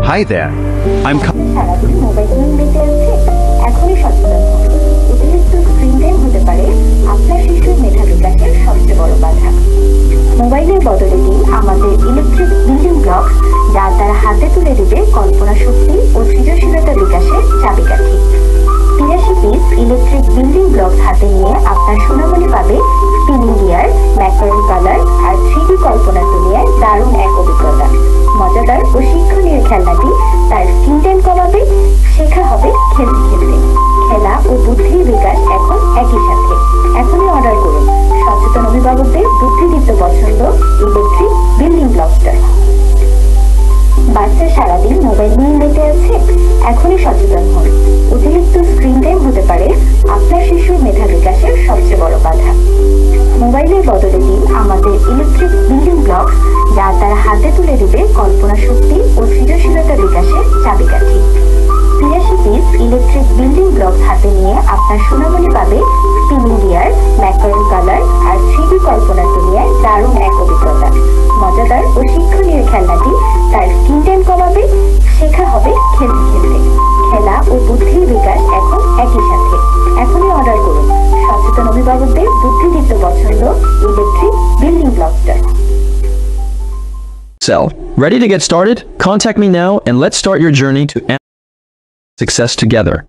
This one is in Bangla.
Hi there. I'm সারাদিন মোবাইল নিয়ে মেতে আছে, এখনই সচেতন হন। অতিরিক্ত স্ক্রিন টাইম হতে পারে আপনার শিশুর মেধা বিকাশের সবচেয়ে বড় বাধা। মোবাইলের বদলে দিন আমাদের ইলেকট্রিক বিল্ডিং ব্লক, যা তার হাতে তুলে দিবে কল্পনা শক্তি ও সৃজনশীলতা বিকাশের চাবিকাঠি। 83 পিস ইলেকট্রিক বিল্ডিং ব্লক হাতে নিয়ে আপনার সোনামণি পাবে স্পিনিং গিয়ার, ম্যাকারন কালার আর 3D কল্পনার দুনিয়ায় দারুণ এক অভিজ্ঞতা। মজাদার ও শিক্ষণীয় খেলনাটি তার স্ক্রিন টাইম কমাবে, শেখা হবে খেলতে খেলতে। খেলা ও বুদ্ধির বিকাশ এখন একই সাথে। এখনই অর্ডার করুন। সচেতন অভিভাবকদের বুদ্ধিদীপ্ত পছন্দ ইলেকট্রিক বিল্ডিং ব্লকটা। বাচ্চা সারাদিন মোবাইল নিয়ে মেতে আছে, এখনই সচেতন হন। অতিরিক্ত স্ক্রিন টাইম হতে পারে আপনার শিশুর মেধা বিকাশের সবচেয়ে বড় বাধা। মোবাইলের বদলে দিন আমাদের ইলেকট্রিক বিল্ডিং ব্লক, যা তার হাতে তুলে দিবে কল্পনা শক্তি ও সৃজনশীলতা বিকাশের চাবিকাঠি। 83 পিস ইলেকট্রিক বিল্ডিং ব্লক হাতে নিয়ে আপনার সোনামণি পাবে স্পিনিং গিয়ার, ম্যাকারন কালার আর 3D কল্পনার দুনিয়ায় দারুণ এক অভিজ্ঞতা। মজাদার ও শিক্ষণীয় খেলনাটি তার স্ক্রিন টাইম কমাবে, শেখা হবে খেলতে খেলতে। খেলা ও বুদ্ধির বিকাশ এখন একই সাথে। এখনই অর্ডার করুন। সচেতন অভিভাবকদের বুদ্ধিদীপ্ত পছন্দ ইলেকট্রিক বিল্ডিং ব্লকটা। Ready to get started? Contact me now and let's start your journey to success together.